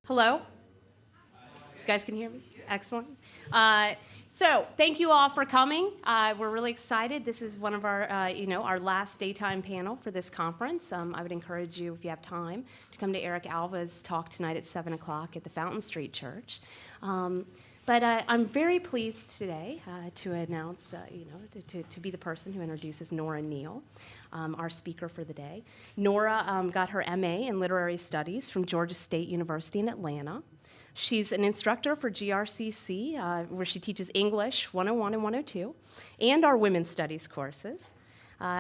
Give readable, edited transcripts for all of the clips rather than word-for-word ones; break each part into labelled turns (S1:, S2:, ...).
S1: Hello? You guys can hear me? Excellent. So thank you all for coming. We're really excited. This is one of our, our last daytime panel for this conference. I would encourage you, if you have time, to come to Eric Alva's talk tonight at 7 o'clock at the Fountain Street Church. But I'm very pleased today to announce, to be the person who introduces Nora Neill, our speaker for the day. Nora got her MA in Literary Studies from Georgia State University in Atlanta. She's an instructor for GRCC, where she teaches English 101 and 102, and our Women's Studies courses.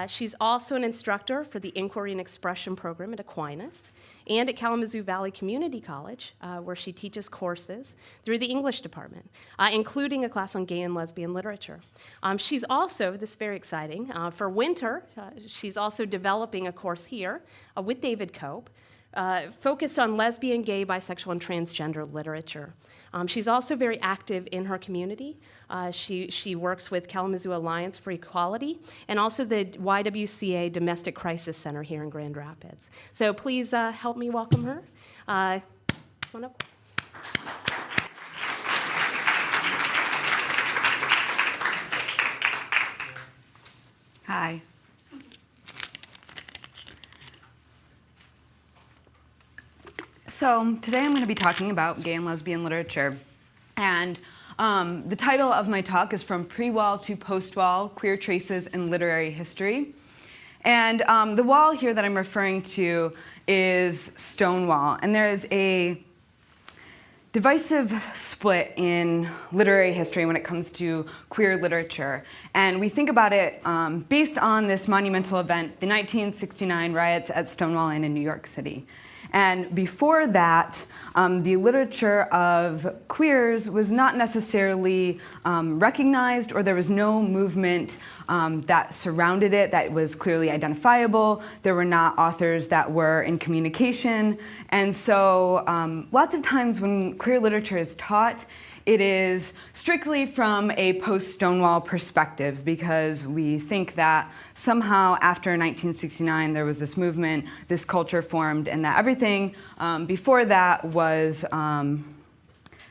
S1: She's also an instructor for the Inquiry and Expression program at Aquinas and at Kalamazoo Valley Community College, where she teaches courses through the English department, including a class on gay and lesbian literature. She's also, this is very exciting, for winter, she's also developing a course here with David Cope, focused on lesbian, gay, bisexual, and transgender literature. She's also very active in her community. She works with Kalamazoo Alliance for Equality and also the YWCA Domestic Crisis Center here in Grand Rapids. So please help me welcome her. Come on up.
S2: Hi. So today I'm going to be talking about gay and lesbian literature. And the title of my talk is From Pre-Wall to Post-Wall, Queer Traces in Literary History. And the wall here that I'm referring to is Stonewall. And there is a divisive split in literary history when it comes to queer literature. And we think about it based on this monumental event, the 1969 riots at Stonewall Inn in New York City. And before that, the literature of queers was not necessarily recognized, or there was no movement that surrounded it that was clearly identifiable. There were not authors that were in communication. And so lots of times when queer literature is taught, it is strictly from a post-Stonewall perspective, because we think that somehow after 1969 there was this movement, this culture formed, and that everything before that was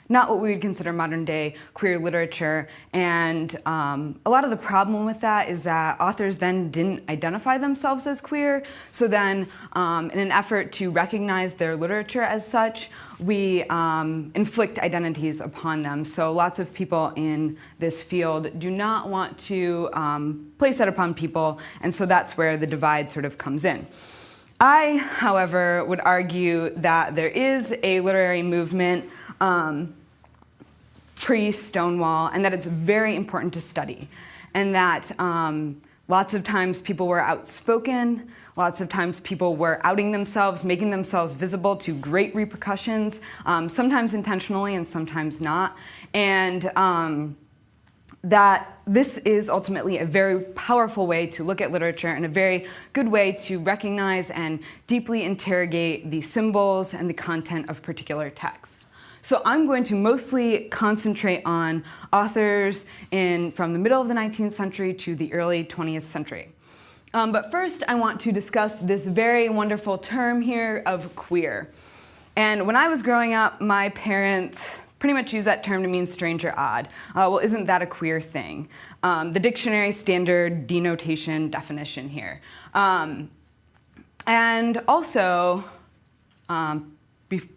S2: not what we would consider modern-day queer literature. And a lot of the problem with that is that authors then didn't identify themselves as queer. So then, in an effort to recognize their literature as such, we inflict identities upon them. So lots of people in this field do not want to place that upon people, and so that's where the divide sort of comes in. I, however, would argue that there is a literary movement pre-Stonewall, and that it's very important to study, and that lots of times people were outspoken, lots of times people were outing themselves, making themselves visible to great repercussions, sometimes intentionally and sometimes not, and that this is ultimately a very powerful way to look at literature and a very good way to recognize and deeply interrogate the symbols and the content of particular texts. So I'm going to mostly concentrate on authors from the middle of the 19th century to the early 20th century. But first, I want to discuss this very wonderful term here of queer. And when I was growing up, my parents pretty much used that term to mean strange or odd. Well, isn't that a queer thing? The dictionary standard denotation definition here. And also,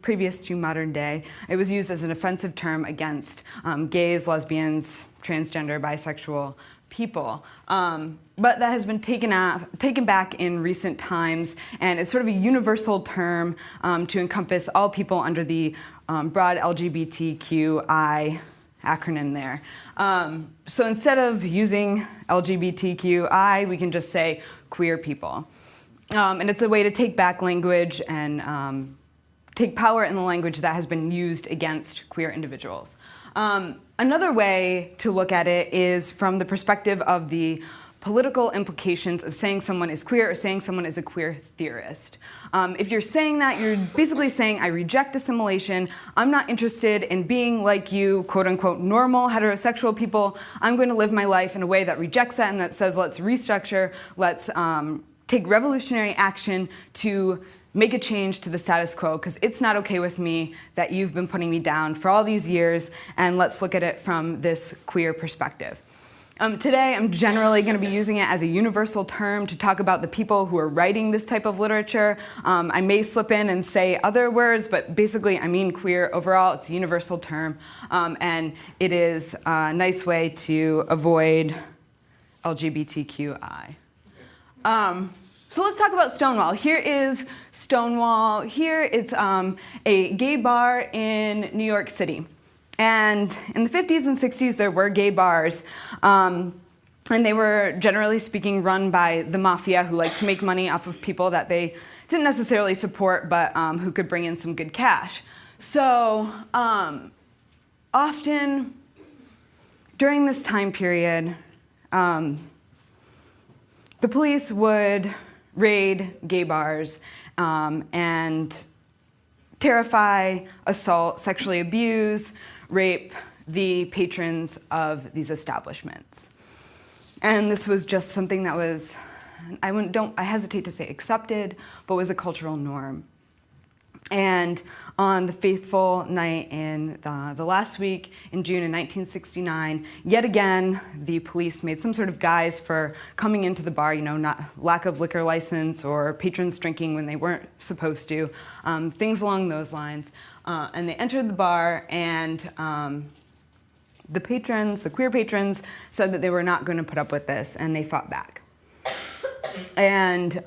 S2: previous to modern day, it was used as an offensive term against gays, lesbians, transgender, bisexual people. But that has been taken back in recent times, and it's sort of a universal term to encompass all people under the broad LGBTQI acronym there. So instead of using LGBTQI, we can just say queer people. And it's a way to take back language and take power in the language that has been used against queer individuals. Another way to look at it is from the perspective of the political implications of saying someone is queer or saying someone is a queer theorist. If you're saying that, you're basically saying, I reject assimilation, I'm not interested in being like you, quote unquote, normal heterosexual people. I'm going to live my life in a way that rejects that and that says, let's restructure, let's take revolutionary action to make a change to the status quo, because it's not okay with me that you've been putting me down for all these years, and let's look at it from this queer perspective. Today, I'm generally going to be using it as a universal term to talk about the people who are writing this type of literature. I may slip in and say other words, but basically I mean queer. Overall, it's a universal term, and it is a nice way to avoid LGBTQI. So let's talk about Stonewall. Here is Stonewall. Here it's a gay bar in New York City. And in the 50s and 60s, there were gay bars, and they were, generally speaking, run by the mafia, who liked to make money off of people that they didn't necessarily support, but who could bring in some good cash. So often, during this time period, the police would raid gay bars and terrify, assault, sexually abuse, rape the patrons of these establishments. And this was just something that was, I hesitate to say accepted, but was a cultural norm. And on the fateful night in the last week in June in 1969, yet again, the police made some sort of guise for coming into the bar, not lack of liquor license or patrons drinking when they weren't supposed to, things along those lines. And they entered the bar, and the queer patrons, said that they were not going to put up with this, and they fought back. And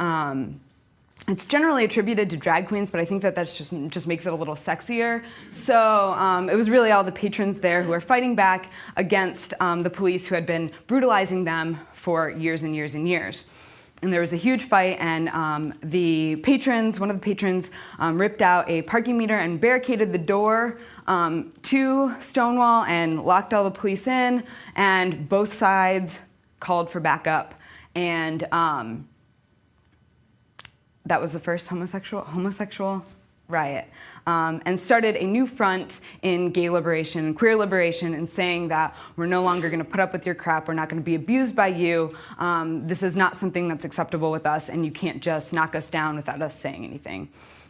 S2: it's generally attributed to drag queens, but I think that just makes it a little sexier. So it was really all the patrons there who were fighting back against the police, who had been brutalizing them for years and years and years. And there was a huge fight, and one of the patrons ripped out a parking meter and barricaded the door to Stonewall and locked all the police in, and both sides called for backup. And that was the first homosexual riot, and started a new front in gay liberation and queer liberation, and saying that we're no longer going to put up with your crap, we're not going to be abused by you, this is not something that's acceptable with us, and you can't just knock us down without us saying anything.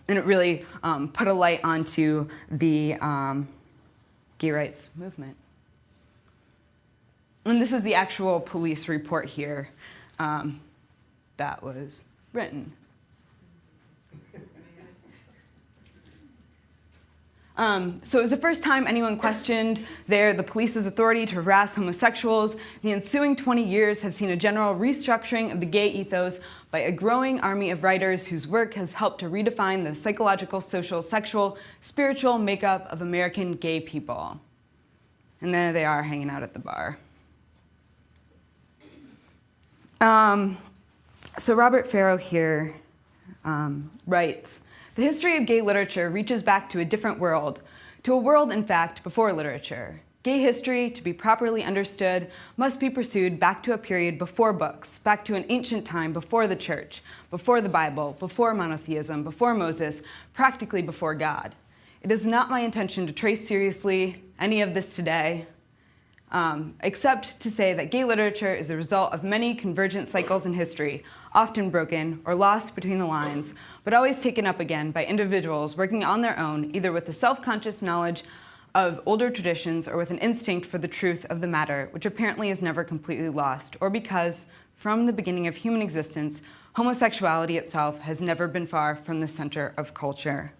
S2: And it really put a light onto the gay rights movement. And this is the actual police report here that was written. So it was the first time anyone questioned the police's authority to harass homosexuals. The ensuing 20 years have seen a general restructuring of the gay ethos by a growing army of writers whose work has helped to redefine the psychological, social, sexual, spiritual makeup of American gay people. And there they are hanging out at the bar. So Robert Farrow here writes, "The history of gay literature reaches back to a different world, to a world, in fact, before literature. Gay history, to be properly understood, must be pursued back to a period before books, back to an ancient time before the church, before the Bible, before monotheism, before Moses, practically before God. It is not my intention to trace seriously any of this today, except to say that gay literature is the result of many convergent cycles in history, often broken or lost between the lines, but always taken up again by individuals working on their own, either with a self-conscious knowledge of older traditions or with an instinct for the truth of the matter, which apparently is never completely lost, or because, from the beginning of human existence, homosexuality itself has never been far from the center of culture."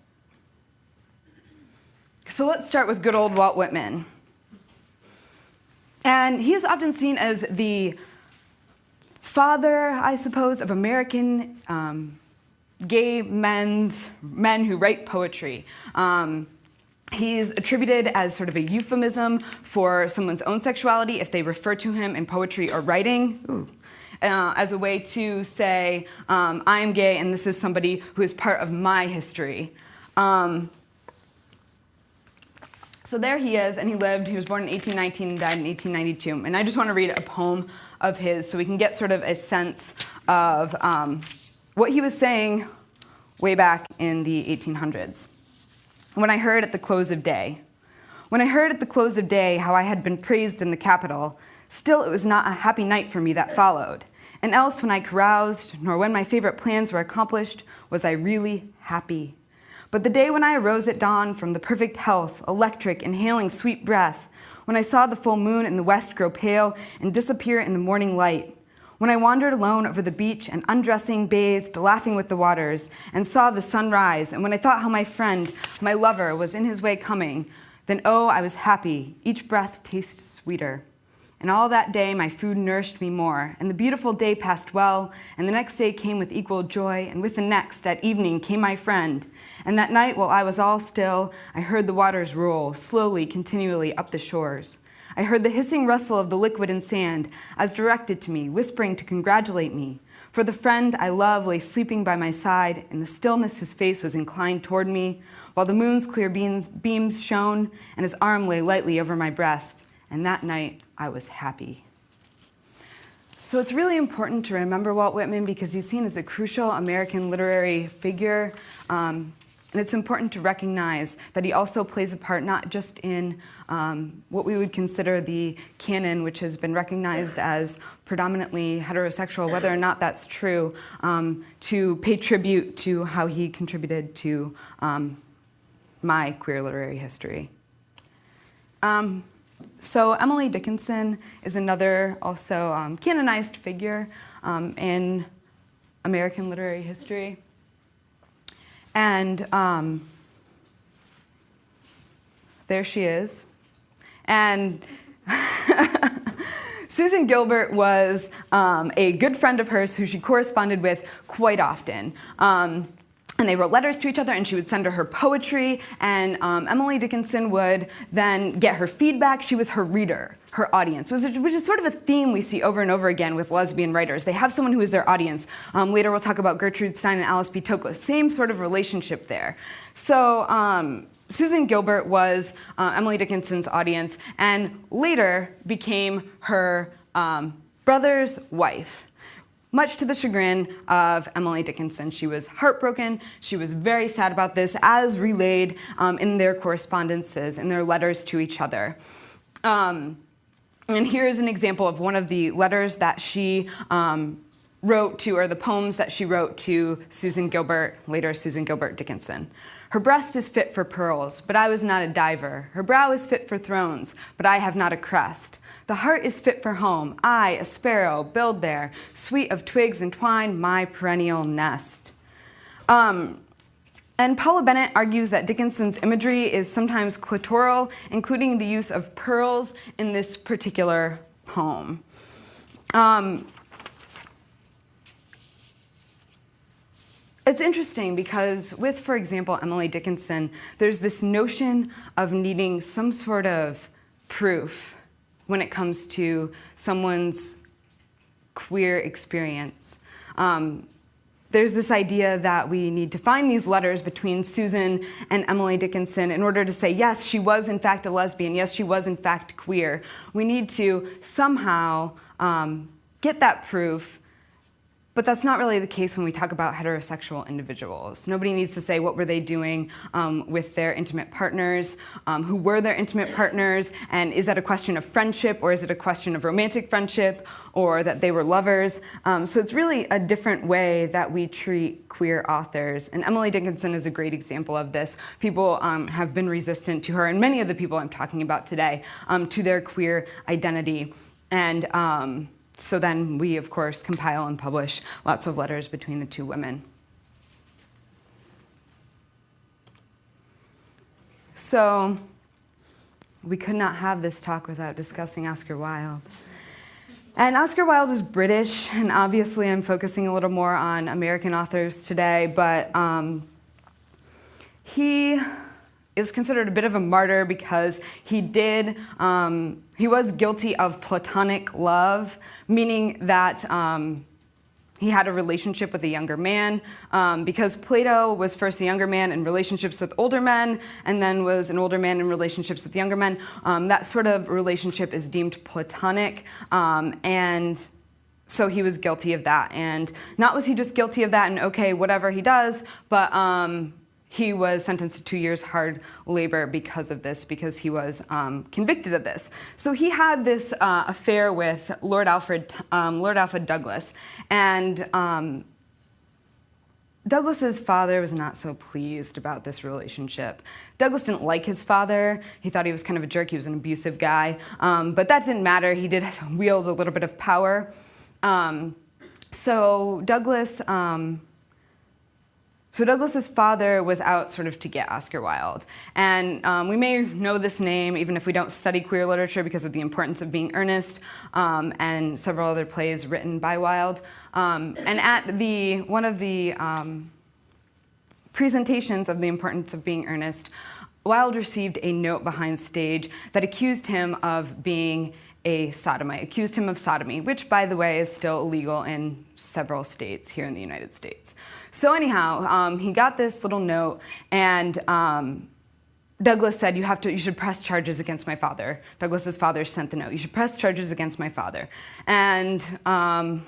S2: So let's start with good old Walt Whitman. And he is often seen as the father, I suppose, of American gay men who write poetry. He's attributed as sort of a euphemism for someone's own sexuality if they refer to him in poetry or writing, as a way to say, I am gay and this is somebody who is part of my history. So there he is, and he was born in 1819 and died in 1892. And I just want to read a poem of his so we can get sort of a sense of what he was saying way back in the 1800s. "When I heard at the close of day, when I heard at the close of day how I had been praised in the Capitol, still it was not a happy night for me that followed. And else when I caroused, nor when my favorite plans were accomplished, was I really happy. But the day when I arose at dawn from the perfect health, electric, inhaling sweet breath, when I saw the full moon in the west grow pale and disappear in the morning light, when I wandered alone over the beach and undressing, bathed, laughing with the waters, and saw the sun rise, and when I thought how my friend, my lover, was in his way coming, then oh, I was happy, each breath tastes sweeter. And all that day my food nourished me more, and the beautiful day passed well, and the next day came with equal joy, and with the next at evening came my friend. And that night while I was all still, I heard the waters roll, slowly, continually up the shores. I heard the hissing rustle of the liquid and sand, as directed to me, whispering to congratulate me. For the friend I love lay sleeping by my side, in the stillness his face was inclined toward me, while the moon's clear beams shone, and his arm lay lightly over my breast. And that night, I was happy. So it's really important to remember Walt Whitman because he's seen as a crucial American literary figure. And it's important to recognize that he also plays a part not just in what we would consider the canon, which has been recognized as predominantly heterosexual, whether or not that's true, to pay tribute to how he contributed to my queer literary history. So Emily Dickinson is another also canonized figure in American literary history. And there she is. And Susan Gilbert was a good friend of hers who she corresponded with quite often. And they wrote letters to each other, and she would send her poetry, and Emily Dickinson would then get her feedback. She was her reader, her audience, which is sort of a theme we see over and over again with lesbian writers. They have someone who is their audience. Later we'll talk about Gertrude Stein and Alice B. Toklas. Same sort of relationship there. So Susan Gilbert was Emily Dickinson's audience, and later became her brother's wife. Much to the chagrin of Emily Dickinson. She was heartbroken. She was very sad about this, as relayed in their correspondences, in their letters to each other. And here is an example of one of the letters that she wrote to, or the poems that she wrote to Susan Gilbert, later Susan Gilbert Dickinson. Her breast is fit for pearls, but I was not a diver. Her brow is fit for thrones, but I have not a crest. The heart is fit for home. I, a sparrow, build there, sweet of twigs and twine, my perennial nest. And Paula Bennett argues that Dickinson's imagery is sometimes clitoral, including the use of pearls in this particular poem. It's interesting because with, for example, Emily Dickinson, there's this notion of needing some sort of proof when it comes to someone's queer experience. There's this idea that we need to find these letters between Susan and Emily Dickinson in order to say, yes, she was in fact a lesbian, yes, she was in fact queer. We need to somehow get that proof. But that's not really the case when we talk about heterosexual individuals. Nobody needs to say what were they doing with their intimate partners, who were their intimate partners, and is that a question of friendship, or is it a question of romantic friendship, or that they were lovers? So it's really a different way that we treat queer authors. And Emily Dickinson is a great example of this. People have been resistant to her, and many of the people I'm talking about today, to their queer identity. And so then we, of course, compile and publish lots of letters between the two women. So we could not have this talk without discussing Oscar Wilde. And Oscar Wilde is British, and obviously I'm focusing a little more on American authors today, but he is considered a bit of a martyr because he was guilty of platonic love, meaning that he had a relationship with a younger man, because Plato was first a younger man in relationships with older men, and then was an older man in relationships with younger men. That sort of relationship is deemed platonic, and so he was guilty of that. And not was he just guilty of that and okay, whatever he does, but he was sentenced to 2 years hard labor because of this, because he was convicted of this. So he had this affair with Lord Alfred Douglas, and Douglas's father was not so pleased about this relationship. Douglas didn't like his father. He thought he was kind of a jerk. He was an abusive guy. But that didn't matter. He did wield a little bit of power. So Douglas's father was out sort of to get Oscar Wilde. And we may know this name even if we don't study queer literature because of The Importance of Being Earnest and several other plays written by Wilde. And at one of the presentations of The Importance of Being Earnest, Wilde received a note behind stage that accused him of being a sodomite, accused him of sodomy, which, by the way, is still illegal in several states here in the United States. So anyhow, he got this little note, and Douglas said, you should press charges against my father. Douglas's father sent the note. You should press charges against my father. And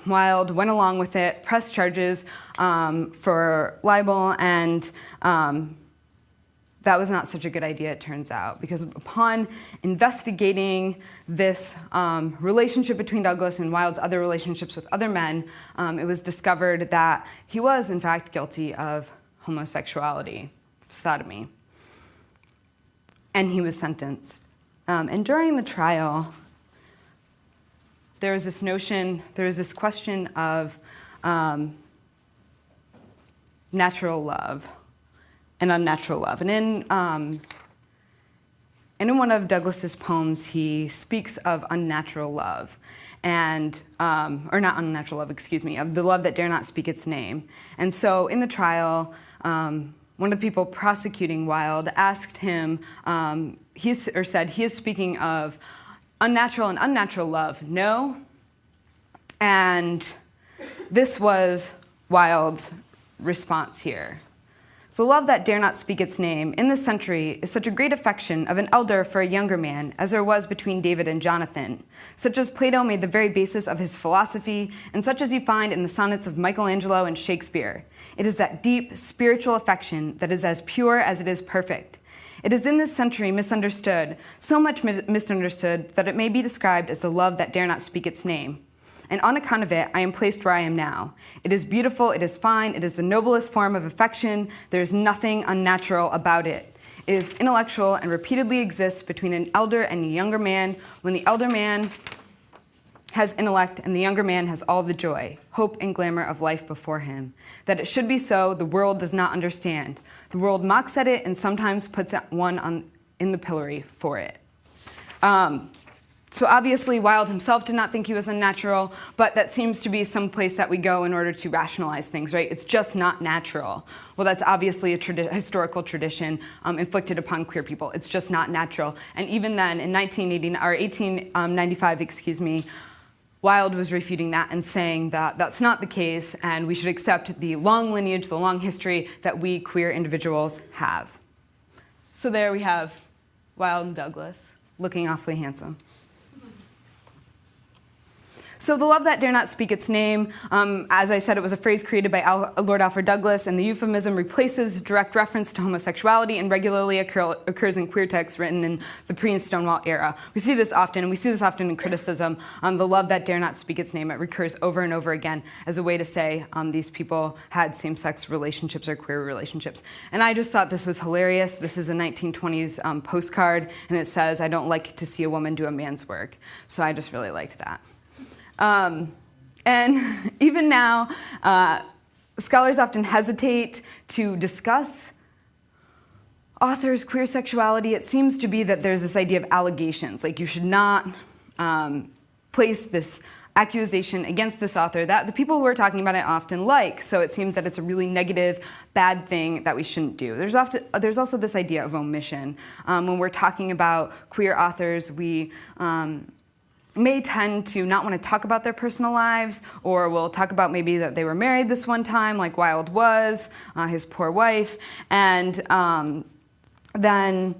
S2: Wilde went along with it, pressed charges for libel, and that was not such a good idea, it turns out, because upon investigating this relationship between Douglas and Wilde's other relationships with other men, it was discovered that he was, in fact, guilty of homosexuality, sodomy. And he was sentenced. And during the trial, there was this question of natural love and unnatural love. And in one of Douglas's poems, he speaks of unnatural love, and or not unnatural love, excuse me, of the love that dare not speak its name. And so in the trial, one of the people prosecuting Wilde asked him, said, he is speaking of unnatural and unnatural love, no? And this was Wilde's response here. The love that dare not speak its name in this century is such a great affection of an elder for a younger man as there was between David and Jonathan, such as Plato made the very basis of his philosophy, and such as you find in the sonnets of Michelangelo and Shakespeare. It is that deep, spiritual affection that is as pure as it is perfect. It is in this century misunderstood, so much misunderstood that it may be described as the love that dare not speak its name. And on account of it, I am placed where I am now. It is beautiful, it is fine, it is the noblest form of affection. There is nothing unnatural about it. It is intellectual and repeatedly exists between an elder and a younger man, when the elder man has intellect and the younger man has all the joy, hope, and glamour of life before him. That it should be so, the world does not understand. The world mocks at it and sometimes puts one in the pillory for it. So obviously, Wilde himself did not think he was unnatural, but that seems to be some place that we go in order to rationalize things, right? It's just not natural. Well, that's obviously a historical tradition inflicted upon queer people. It's just not natural. And even then, in 1895, Wilde was refuting that and saying that that's not the case, and we should accept the long lineage, the long history that we queer individuals have. So there we have Wilde and Douglas, looking awfully handsome. So the love that dare not speak its name, as I said, it was a phrase created by Lord Alfred Douglas, and the euphemism replaces direct reference to homosexuality and regularly occurs in queer texts written in the pre-Stonewall era. We see this often, and we see this often in criticism. The love that dare not speak its name, it recurs over and over again as a way to say these people had same-sex relationships or queer relationships. And I just thought this was hilarious. This is a 1920s postcard, and it says, "I don't like to see a woman do a man's work." So I just really liked that. And even now, scholars often hesitate to discuss authors' queer sexuality. It seems to be that there's this idea of allegations, like you should not place this accusation against this author that the people who are talking about it often like, so it seems that it's a really negative, bad thing that we shouldn't do. There's also this idea of omission. When we're talking about queer authors, we may tend to not want to talk about their personal lives, or we'll talk about maybe that they were married this one time, like Wilde was, his poor wife, and then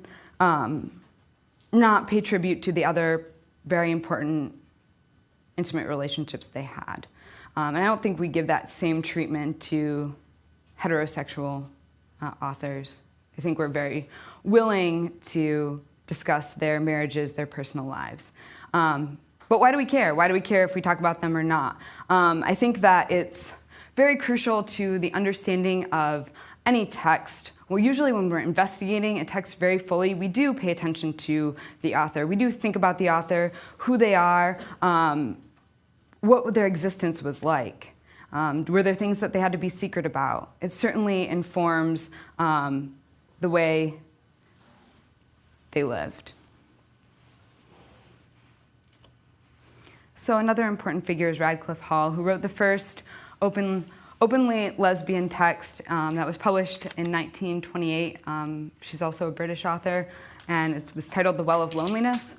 S2: not pay tribute to the other very important intimate relationships they had. And I don't think we give that same treatment to heterosexual authors. I think we're very willing to discuss their marriages, their personal lives. But why do we care? Why do we care if we talk about them or not? I think that it's very crucial to the understanding of any text. Well, usually when we're investigating a text very fully, we do pay attention to the author. We do think about the author, who they are, what their existence was like. Were there things that they had to be secret about? It certainly informs the way they lived. So another important figure is Radcliffe Hall, who wrote the first openly lesbian text that was published in 1928. She's also a British author, and it was titled The Well of Loneliness.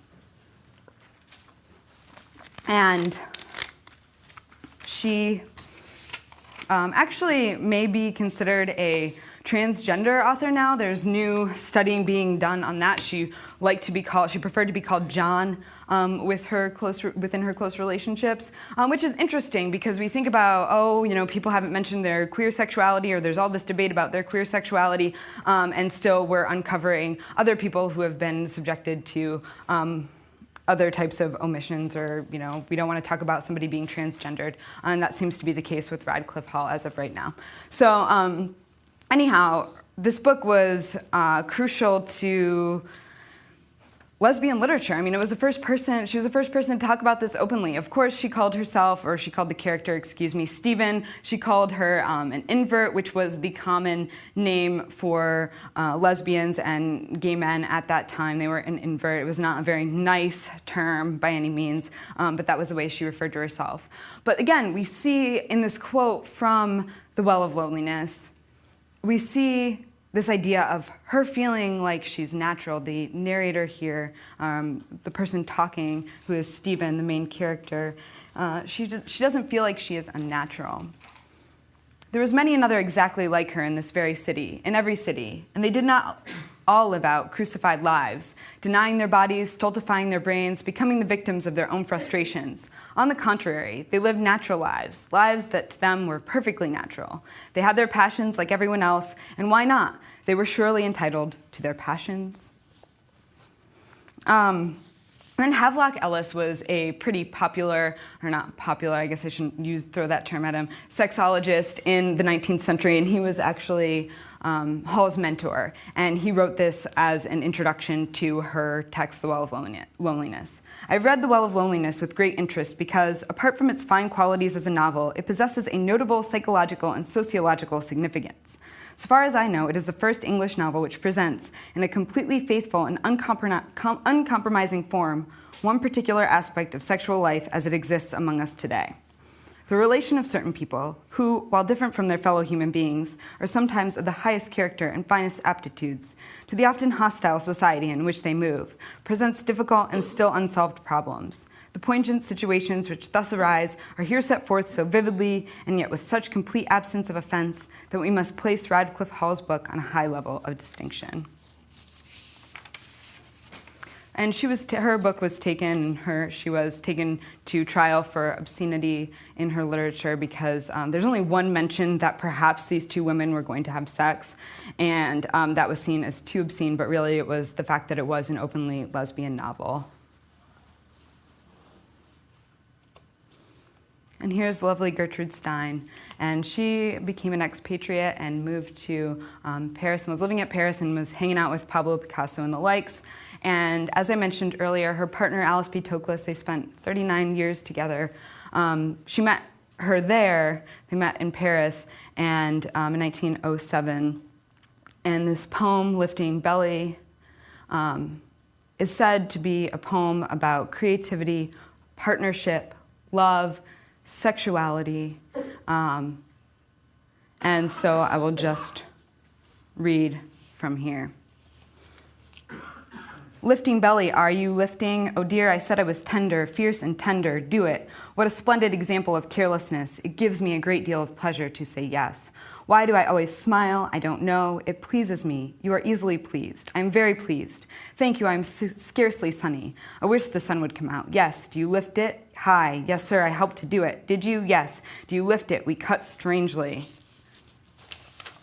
S2: And she actually may be considered a transgender author now. There's new studying being done on that. She preferred to be called John within her close relationships, which is interesting because we think about, people haven't mentioned their queer sexuality, or there's all this debate about their queer sexuality, and still we're uncovering other people who have been subjected to other types of omissions, or we don't want to talk about somebody being transgendered, and that seems to be the case with Radcliffe Hall as of right now. So anyhow, this book was crucial to lesbian literature. I mean, she was the first person to talk about this openly. Of course, she called the character, Stephen. She called her an invert, which was the common name for lesbians and gay men at that time. They were an invert. It was not a very nice term by any means, but that was the way she referred to herself. But again, we see in this quote from The Well of Loneliness, we see this idea of her feeling like she's natural. The narrator here, the person talking, who is Stephen, the main character, she doesn't feel like she is unnatural. There was many another exactly like her in this very city, in every city, and they did not all live out crucified lives, denying their bodies, stultifying their brains, becoming the victims of their own frustrations. On the contrary, they lived natural lives, lives that to them were perfectly natural. They had their passions like everyone else, and why not? They were surely entitled to their passions. And Havelock Ellis was a pretty popular, or not popular, I guess I shouldn't throw that term at him, sexologist in the 19th century, and he was actually Hall's mentor. And he wrote this as an introduction to her text, The Well of Loneliness. I've read The Well of Loneliness with great interest because, apart from its fine qualities as a novel, it possesses a notable psychological and sociological significance. So far as I know, it is the first English novel which presents, in a completely faithful and uncompromising form, one particular aspect of sexual life as it exists among us today. The relation of certain people, who, while different from their fellow human beings, are sometimes of the highest character and finest aptitudes, to the often hostile society in which they move, presents difficult and still unsolved problems. The poignant situations which thus arise are here set forth so vividly, and yet with such complete absence of offense, that we must place Radcliffe Hall's book on a high level of distinction. And she was taken to trial for obscenity in her literature because there's only one mention that perhaps these two women were going to have sex, and that was seen as too obscene, but really it was the fact that it was an openly lesbian novel. And here's lovely Gertrude Stein, and she became an expatriate and moved to Paris and was living at Paris and was hanging out with Pablo Picasso and the likes. And as I mentioned earlier, her partner Alice B. Toklas, they spent 39 years together. She met her there, they met in Paris, and in 1907. And this poem, Lifting Belly, is said to be a poem about creativity, partnership, love, sexuality, and so I will just read from here. Lifting belly, are you lifting? Oh dear, I said I was tender, fierce and tender, do it. What a splendid example of carelessness. It gives me a great deal of pleasure to say yes. Why do I always smile? I don't know. It pleases me. You are easily pleased. I am very pleased. Thank you, I am scarcely sunny. I wish the sun would come out. Yes, do you lift it? Hi. Yes, sir, I helped to do it. Did you? Yes. Do you lift it? We cut strangely.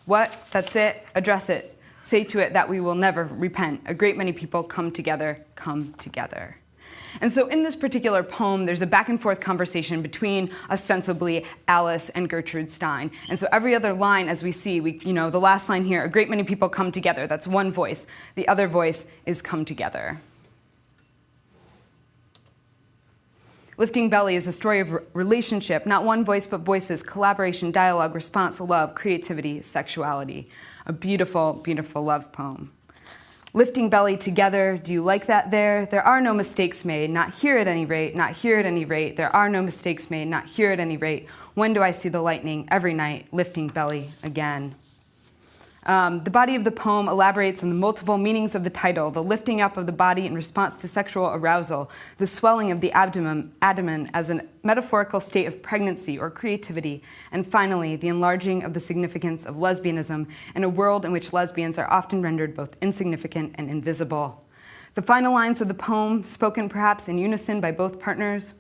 S2: What? That's it? Address it. Say to it that we will never repent. A great many people come together, come together. And so in this particular poem, there's a back and forth conversation between ostensibly Alice and Gertrude Stein. And so every other line, as we see, the last line here, a great many people come together. That's one voice. The other voice is come together. Lifting Belly is a story of relationship, not one voice, but voices, collaboration, dialogue, response, love, creativity, sexuality. A beautiful, beautiful love poem. Lifting belly together, do you like that there? There are no mistakes made, not here at any rate, not here at any rate. There are no mistakes made, not here at any rate. When do I see the lightning? Every night, lifting belly again. The body of the poem elaborates on the multiple meanings of the title, the lifting up of the body in response to sexual arousal, the swelling of the abdomen as a metaphorical state of pregnancy or creativity, and finally, the enlarging of the significance of lesbianism in a world in which lesbians are often rendered both insignificant and invisible. The final lines of the poem, spoken perhaps in unison by both partners,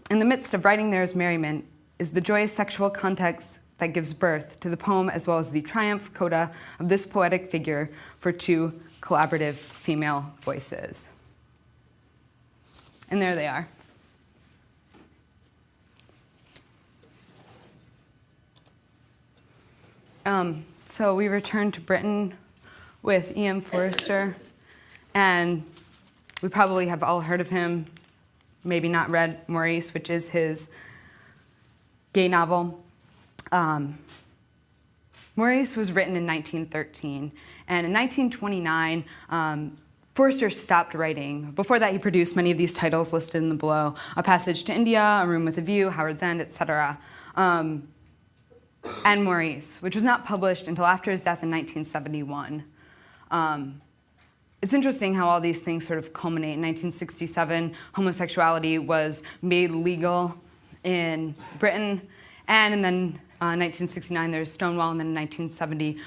S2: in the midst of writing there is merriment, is the joyous sexual context that gives birth to the poem, as well as the triumph coda of this poetic figure for two collaborative female voices. And there they are. So we returned to Britain with E.M. Forster, and we probably have all heard of him, maybe not read Maurice, which is his gay novel. Maurice was written in 1913, and in 1929, Forster stopped writing. Before that, he produced many of these titles listed in the below: A Passage to India, A Room with a View, Howard's End, etc., and Maurice, which was not published until after his death in 1971. It's interesting how all these things sort of culminate. In 1967, homosexuality was made legal in Britain, and then 1969, there's Stonewall, and then in 1970,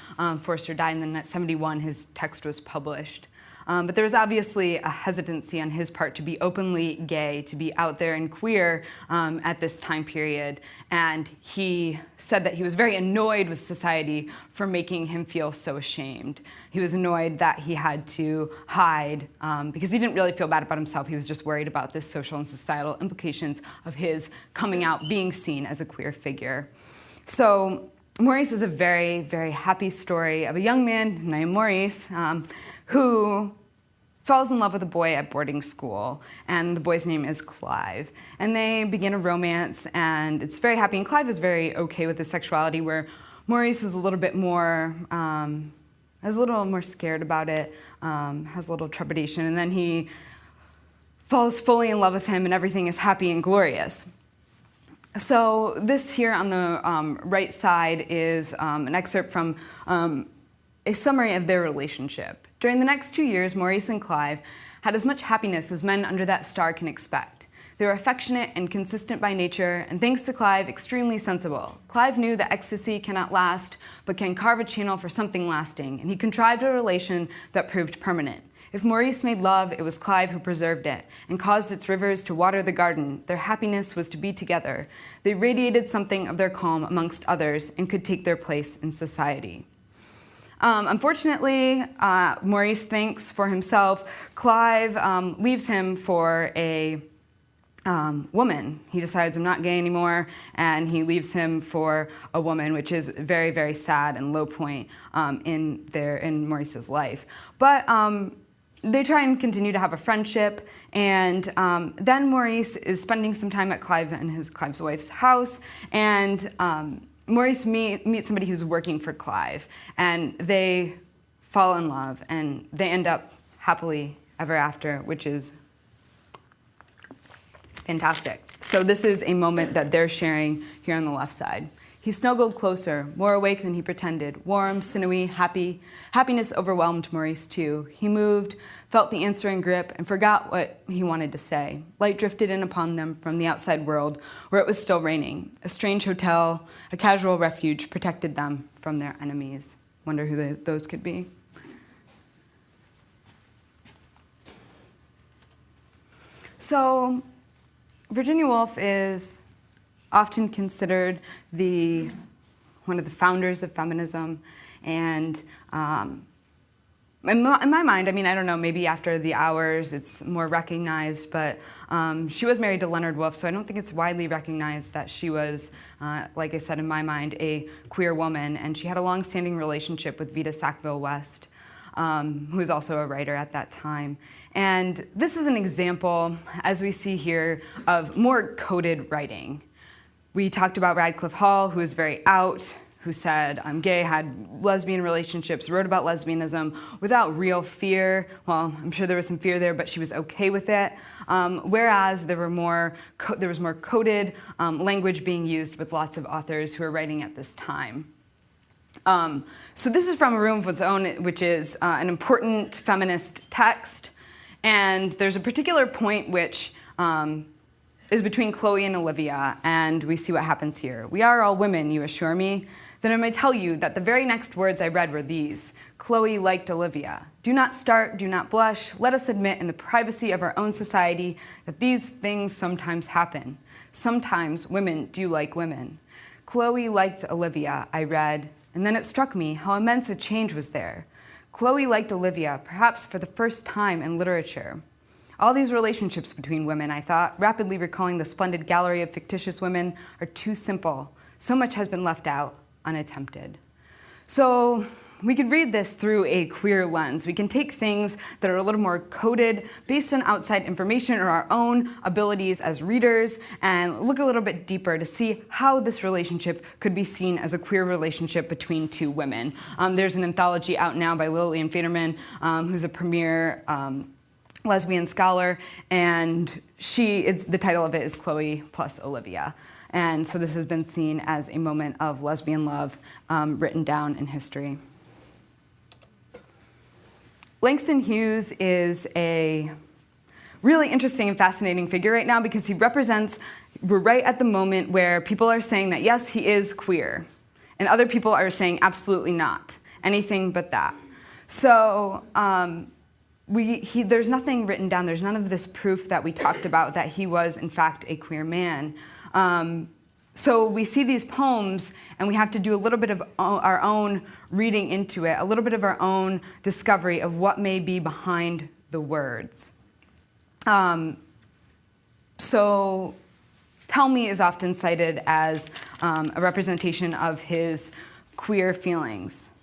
S2: Forster died, and then in 1971, his text was published. But there was obviously a hesitancy on his part to be openly gay, to be out there and queer at this time period. And he said that he was very annoyed with society for making him feel so ashamed. He was annoyed that he had to hide because he didn't really feel bad about himself. He was just worried about the social and societal implications of his coming out, being seen as a queer figure. So Maurice is a very, very happy story of a young man named Maurice who falls in love with a boy at boarding school, and the boy's name is Clive. And they begin a romance, and it's very happy, and Clive is very okay with his sexuality, where Maurice is a little bit more, is a little more scared about it, has a little trepidation, and then he falls fully in love with him, and everything is happy and glorious. So this here on the right side is an excerpt from a summary of their relationship. During the next 2 years, Maurice and Clive had as much happiness as men under that star can expect. They were affectionate and consistent by nature, and thanks to Clive, extremely sensible. Clive knew that ecstasy cannot last, but can carve a channel for something lasting, and he contrived a relation that proved permanent. If Maurice made love, it was Clive who preserved it, and caused its rivers to water the garden. Their happiness was to be together. They radiated something of their calm amongst others, and could take their place in society. Unfortunately, Maurice thinks for himself, Clive leaves him for a woman. He decides, I'm not gay anymore, and he leaves him for a woman, which is very, very sad and low point in Maurice's life. But they try and continue to have a friendship, and then Maurice is spending some time at Clive's wife's house, and Maurice meets somebody who's working for Clive, and they fall in love, and they end up happily ever after, which is fantastic. So this is a moment that they're sharing here on the left side. He snuggled closer, more awake than he pretended, warm, sinewy, happy. Happiness overwhelmed Maurice too. He moved, felt the answering grip, and forgot what he wanted to say. Light drifted in upon them from the outside world, where it was still raining. A strange hotel, a casual refuge, protected them from their enemies. Wonder who those could be. So, Virginia Woolf is often considered the one of the founders of feminism. And in my mind, I mean, I don't know, maybe after the hours it's more recognized, but she was married to Leonard Woolf, so I don't think it's widely recognized that she was, like I said, in my mind, a queer woman. And she had a long-standing relationship with Vita Sackville-West, who was also a writer at that time. And this is an example, as we see here, of more coded writing. We talked about Radcliffe Hall, who was very out, who said, I'm gay, had lesbian relationships, wrote about lesbianism without real fear. Well, I'm sure there was some fear there, but she was okay with it. Whereas there was more coded language being used with lots of authors who were writing at this time. So this is from A Room of Its Own, which is an important feminist text. And there's a particular point which is between Chloe and Olivia, and we see what happens here. We are all women, you assure me. Then I may tell you that the very next words I read were these. Chloe liked Olivia. Do not start, do not blush. Let us admit in the privacy of our own society that these things sometimes happen. Sometimes women do like women. Chloe liked Olivia, I read, and then it struck me how immense a change was there. Chloe liked Olivia, perhaps for the first time in literature. All these relationships between women, I thought, rapidly recalling the splendid gallery of fictitious women, are too simple. So much has been left out, unattempted. So we could read this through a queer lens. We can take things that are a little more coded based on outside information or our own abilities as readers and look a little bit deeper to see how this relationship could be seen as a queer relationship between two women. There's an anthology out now by Lillian Faderman, who's a premier lesbian scholar, and the title of it is Chloe plus Olivia. And so this has been seen as a moment of lesbian love written down in history. Langston Hughes is a really interesting and fascinating figure right now because he represents, we're right at the moment where people are saying that yes, he is queer, and other people are saying absolutely not, anything but that. So there's nothing written down, there's none of this proof that we talked about that he was in fact a queer man. So we see these poems and we have to do a little bit of our own reading into it, a little bit of our own discovery of what may be behind the words. So Tell Me is often cited as a representation of his queer feelings.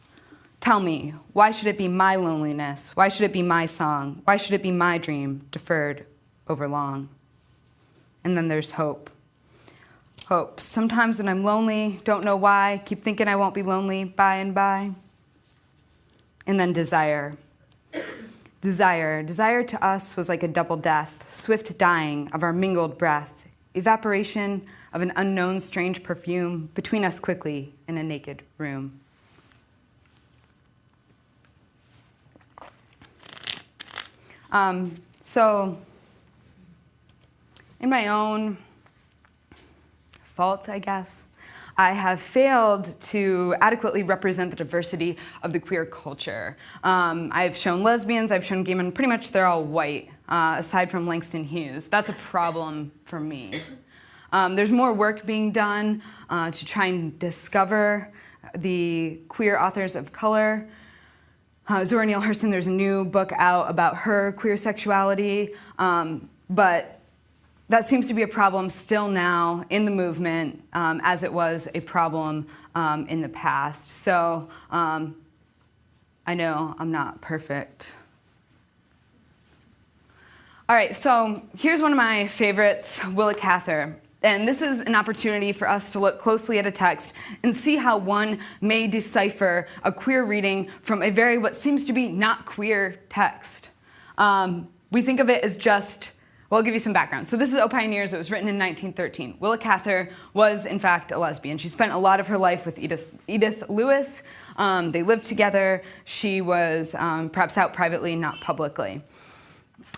S2: Tell me, why should it be my loneliness? Why should it be my song? Why should it be my dream, deferred over long? And then there's hope. Hope. Sometimes when I'm lonely, don't know why, keep thinking I won't be lonely by and by. And then desire. Desire. Desire to us was like a double death, swift dying of our mingled breath, evaporation of an unknown strange perfume between us quickly in a naked room. So, in my own fault, I guess, I have failed to adequately represent the diversity of the queer culture. I've shown lesbians, I've shown gay men, pretty much they're all white, aside from Langston Hughes. That's a problem for me. There's more work being done to try and discover the queer authors of color. Nora Neill, there's a new book out about her queer sexuality, but that seems to be a problem still now in the movement, as it was a problem in the past. So I know I'm not perfect. All right, so here's one of my favorites, Willa Cather. And this is an opportunity for us to look closely at a text and see how one may decipher a queer reading from a very, what seems to be not queer text. We think of it as just, well, I'll give you some background. So this is O Pioneers. It was written in 1913. Willa Cather was, in fact, a lesbian. She spent a lot of her life with Edith Lewis. They lived together. She was perhaps out privately, not publicly.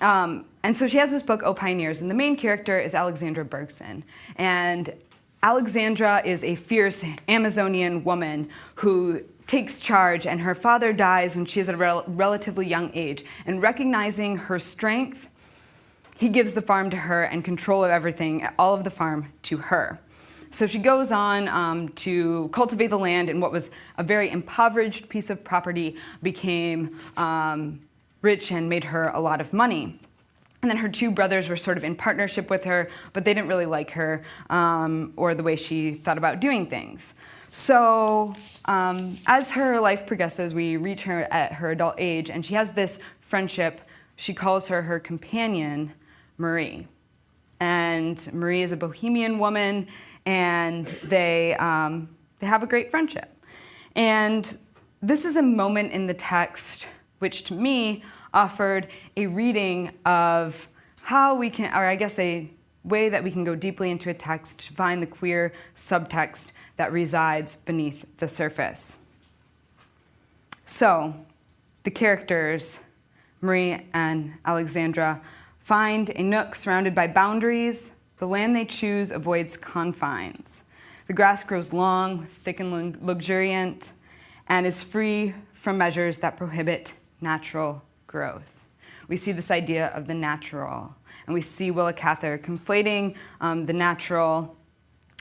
S2: And so she has this book, O Pioneers, and the main character is Alexandra Bergson. And Alexandra is a fierce Amazonian woman who takes charge, and her father dies when she is at a relatively young age. And recognizing her strength, he gives the farm to her and control of everything, all of the farm, to her. So she goes on to cultivate the land, and what was a very impoverished piece of property became rich and made her a lot of money. And then her two brothers were sort of in partnership with her, but they didn't really like her or the way she thought about doing things. So as her life progresses, we reach her at her adult age, and she has this friendship. She calls her companion, Marie. And Marie is a bohemian woman, and they have a great friendship. And this is a moment in the text which, to me, offered a reading of how we can, or I guess a way that we can go deeply into a text to find the queer subtext that resides beneath the surface. So, the characters, Marie and Alexandra, find a nook surrounded by boundaries. The land they choose avoids confines. The grass grows long, thick, and luxuriant, and is free from measures that prohibit natural growth. We see this idea of the natural, and we see Willa Cather conflating the natural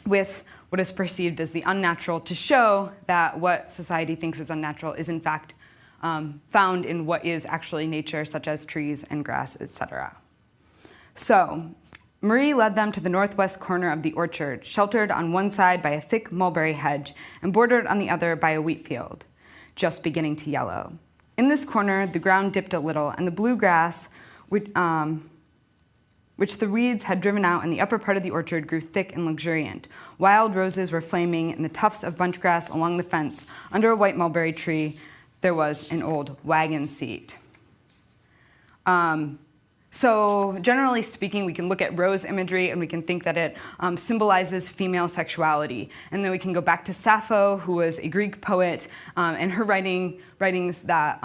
S2: with what is perceived as the unnatural to show that what society thinks is unnatural is in fact found in what is actually nature, such as trees and grass, etc. So, Marie led them to the northwest corner of the orchard, sheltered on one side by a thick mulberry hedge and bordered on the other by a wheat field, just beginning to yellow. In this corner, the ground dipped a little, and the blue grass, which the weeds had driven out in the upper part of the orchard, grew thick and luxuriant. Wild roses were flaming in the tufts of bunch grass along the fence. Under a white mulberry tree, there was an old wagon seat. So generally speaking, we can look at rose imagery and we can think that it symbolizes female sexuality. And then we can go back to Sappho, who was a Greek poet, and her writings that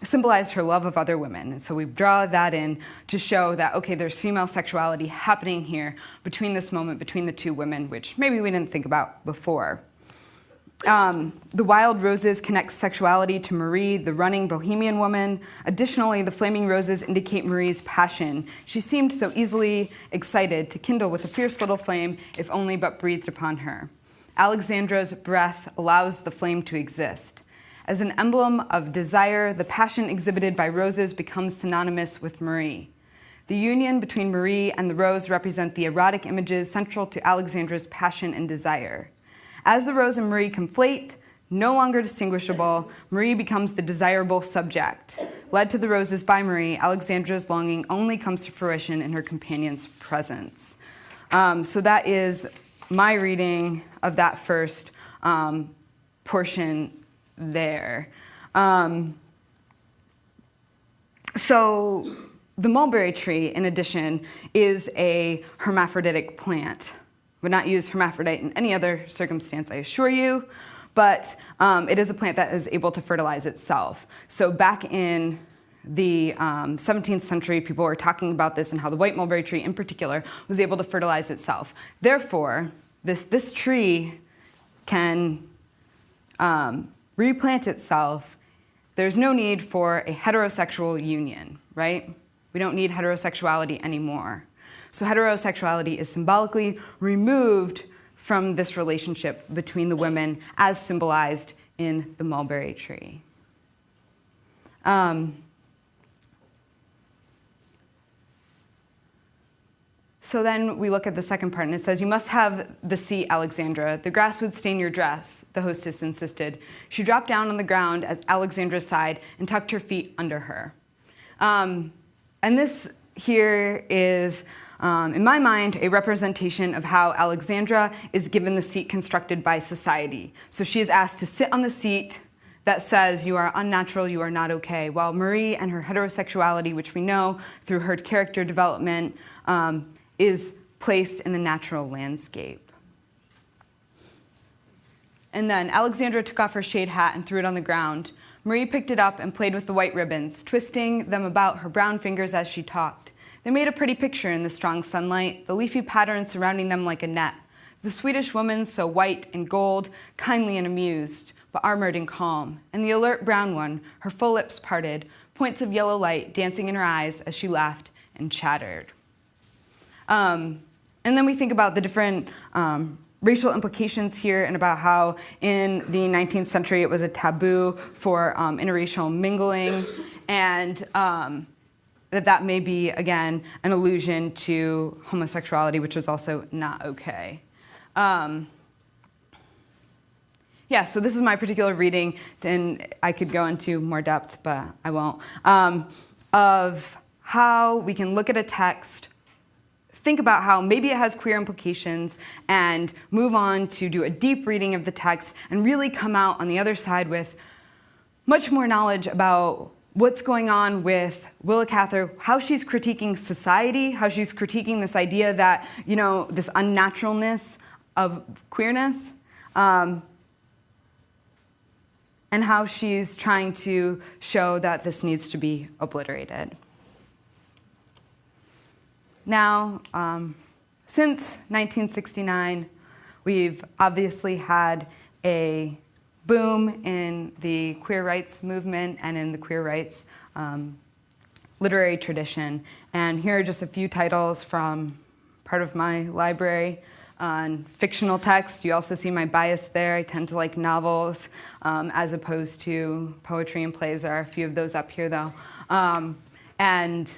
S2: symbolized her love of other women. And so we draw that in to show that, okay, there's female sexuality happening here between this moment, between the two women, which maybe we didn't think about before. The wild roses connect sexuality to Marie, the running bohemian woman. Additionally, the flaming roses indicate Marie's passion. She seemed so easily excited to kindle with a fierce little flame, if only but breathed upon her. Alexandra's breath allows the flame to exist. As an emblem of desire, the passion exhibited by roses becomes synonymous with Marie. The union between Marie and the rose represent the erotic images central to Alexandra's passion and desire. As the rose and Marie conflate, no longer distinguishable, Marie becomes the desirable subject. Led to the roses by Marie, Alexandra's longing only comes to fruition in her companion's presence. So that is my reading of that first portion there. So the mulberry tree, in addition, is a hermaphroditic plant. Would not use hermaphrodite in any other circumstance, I assure you, but it is a plant that is able to fertilize itself. So back in the 17th century, people were talking about this and how the white mulberry tree in particular was able to fertilize itself. Therefore, this tree can replant itself. There's no need for a heterosexual union, right? We don't need heterosexuality anymore. So heterosexuality is symbolically removed from this relationship between the women as symbolized in the mulberry tree. So then we look at the second part, and it says, "You must have the seat, Alexandra. The grass would stain your dress," the hostess insisted. She dropped down on the ground as Alexandra sighed and tucked her feet under her. And this here is, in my mind, a representation of how Alexandra is given the seat constructed by society. So she is asked to sit on the seat that says, "You are unnatural, you are not okay," while Marie and her heterosexuality, which we know through her character development, is placed in the natural landscape. And then Alexandra took off her shade hat and threw it on the ground. Marie picked it up and played with the white ribbons, twisting them about her brown fingers as she talked. They made a pretty picture in the strong sunlight, the leafy pattern surrounding them like a net. The Swedish woman, so white and gold, kindly and amused, but armored and calm, and the alert brown one, her full lips parted, points of yellow light dancing in her eyes as she laughed and chattered. And And then we think about the different racial implications here and about how in the 19th century it was a taboo for interracial mingling, and that may be, again, an allusion to homosexuality, which was also not okay. Yeah, so this is my particular reading, and I could go into more depth, but I won't, of how we can look at a text, think about how maybe it has queer implications, and move on to do a deep reading of the text and really come out on the other side with much more knowledge about what's going on with Willa Cather, how she's critiquing society, how she's critiquing this idea that, this unnaturalness of queerness, and how she's trying to show that this needs to be obliterated. Now, since 1969, we've obviously had a boom in the queer rights movement and in the queer rights literary tradition. And here are just a few titles from part of my library on fictional text. You also see my bias there. I tend to like novels as opposed to poetry and plays. There are a few of those up here, though. And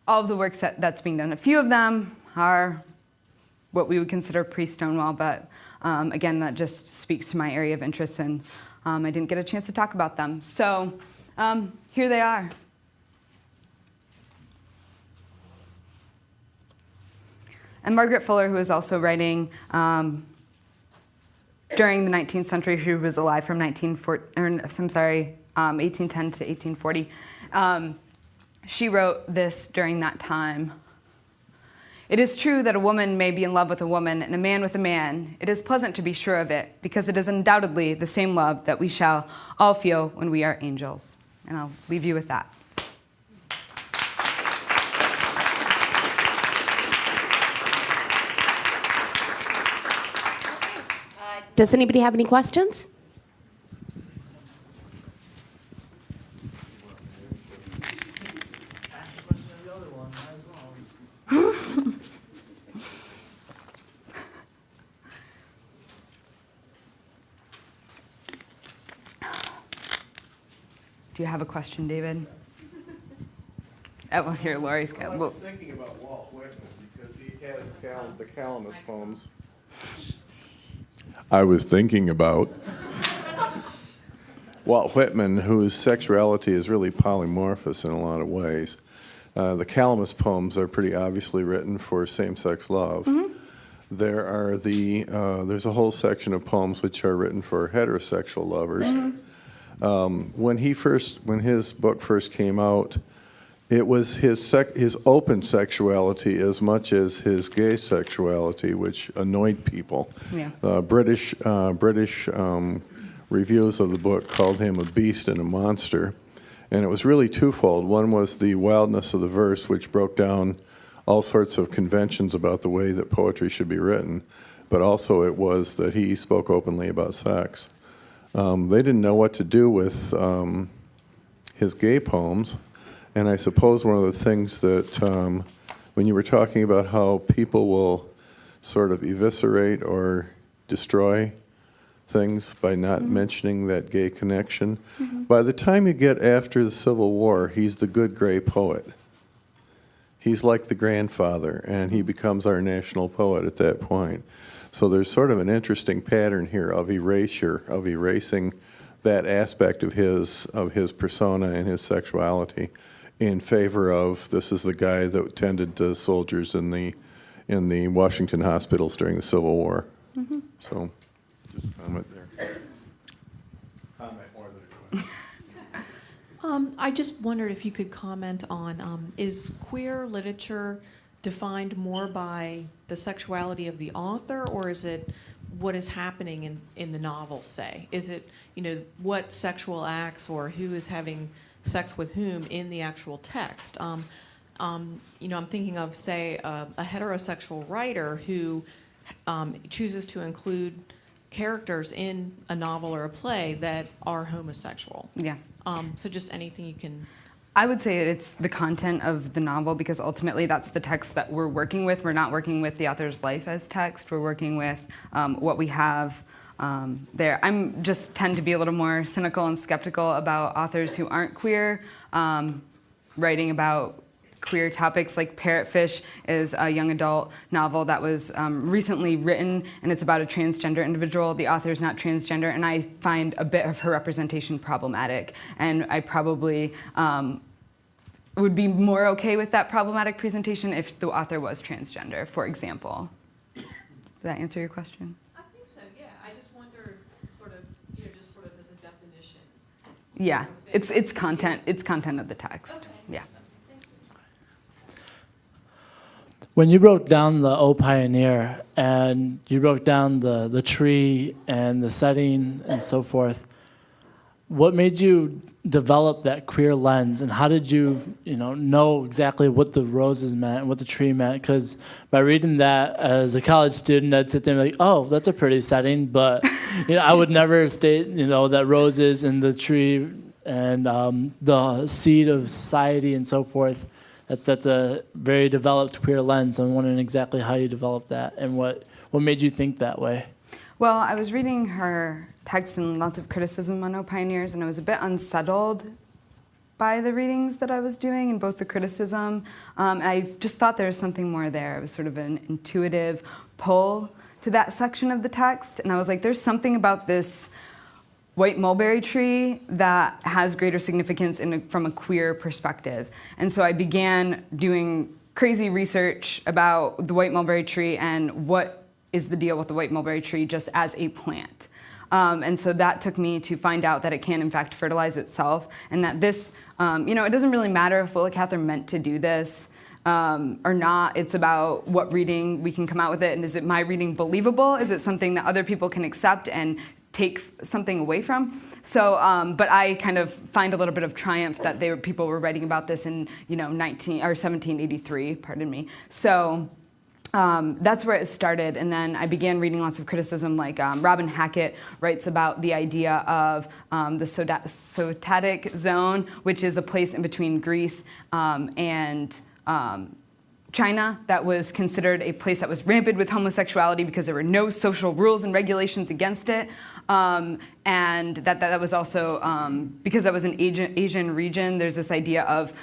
S2: all of the works that's being done, a few of them are what we would consider pre-Stonewall, but again, that just speaks to my area of interest, and I didn't get a chance to talk about them. So here they are. And Margaret Fuller, who was also writing during the 19th century, who was alive from 1810 to 1840, she wrote this during that time. It is true that a woman may be in love with a woman and a man with a man. It is pleasant to be sure of it, because it is undoubtedly the same love that we shall all feel when we are angels. And I'll leave you with that.
S1: Does anybody have any questions?
S2: Do you have a question, David? Oh, well, here, Lori's got.
S3: I was thinking about Walt Whitman because he has the Calamus poems. I was thinking about Walt Whitman, whose sexuality is really polymorphous in a lot of ways. The Calamus poems are pretty obviously written for same-sex love. Mm-hmm. There's a whole section of poems which are written for heterosexual lovers. Mm-hmm. When his book first came out, it was his open sexuality as much as his gay sexuality, which annoyed people. Yeah. British reviews of the book called him a beast and a monster, and it was really twofold. One was the wildness of the verse, which broke down all sorts of conventions about the way that poetry should be written, but also it was that he spoke openly about sex. They didn't know what to do with his gay poems, and I suppose one of the things that when you were talking about how people will sort of eviscerate or destroy things by not mentioning that gay connection, by the time you get after the Civil War, he's the good gray poet. He's like the grandfather, and he becomes our national poet at that point. So there's sort of an interesting pattern here of erasure, of erasing that aspect of his persona and his sexuality in favor of, this is the guy that tended to soldiers in the Washington hospitals during the Civil War. Mm-hmm. So just a comment there. Comment more than a question.
S4: I just wondered if you could comment on, is queer literature defined more by the sexuality of the author, or is it what is happening in the novel, say? Is it, what sexual acts or who is having sex with whom in the actual text? I'm thinking of, say, a heterosexual writer who chooses to include characters in a novel or a play that are homosexual.
S2: Yeah.
S4: So just anything you can
S2: I would say it's the content of the novel, because ultimately that's the text that we're working with. We're not working with the author's life as text. We're working with what we have there. I'm just tend to be a little more cynical and skeptical about authors who aren't queer, writing about queer topics. Like Parrotfish is a young adult novel that was recently written, and it's about a transgender individual. The author's not transgender, and I find a bit of her representation problematic, and I probably would be more okay with that problematic presentation if the author was transgender, for example. Does that answer your question?
S4: I think so, yeah. I just wonder, sort of, just sort of as a definition.
S2: Yeah, it's content. It's content of the text.
S4: Okay.
S2: Yeah.
S5: When you broke down the O Pioneer and you broke down the tree and the setting and so forth, what made you develop that queer lens, and how did you know exactly what the roses meant and what the tree meant? Because by reading that as a college student, I'd sit there and be like, oh, that's a pretty setting, but I would never state that roses and the tree and the seed of society and so forth, that's a very developed queer lens. I'm wondering exactly how you developed that and what made you think that way.
S2: Well, I was reading her text and lots of criticism on O Pioneers, and I was a bit unsettled by the readings that I was doing and both the criticism. I just thought there was something more there. It was sort of an intuitive pull to that section of the text, and I was like, there's something about this white mulberry tree that has greater significance from a queer perspective. And so I began doing crazy research about the white mulberry tree and what is the deal with the white mulberry tree just as a plant. And so that took me to find out that it can, in fact, fertilize itself, and that this, it doesn't really matter if Willa Cather meant to do this or not. It's about what reading we can come out with it, and is it my reading believable? Is it something that other people can accept and take something away from? So, but I kind of find a little bit of triumph that people were writing about this in 1783. Pardon me. So. That's where it started, and then I began reading lots of criticism, like Robin Hackett writes about the idea of the Sotatic zone, which is a place in between Greece and China that was considered a place that was rampant with homosexuality because there were no social rules and regulations against it. And that was also, because that was an Asian region, there's this idea of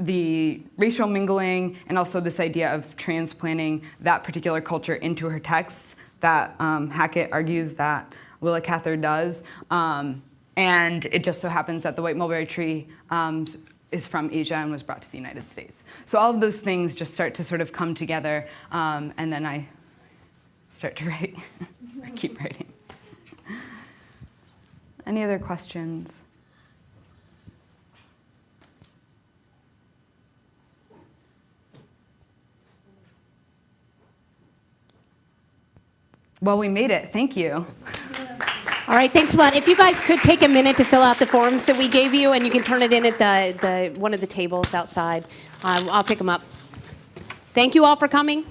S2: the racial mingling, and also this idea of transplanting that particular culture into her texts that Hackett argues that Willa Cather does. And it just so happens that the white mulberry tree is from Asia and was brought to the United States. So all of those things just start to sort of come together, and then I start to write. I keep writing. Any other questions? Well, we made it. Thank you.
S1: All right, thanks a lot. If you guys could take a minute to fill out the forms that we gave you, and you can turn it in at the one of the tables outside. I'll pick them up. Thank you all for coming.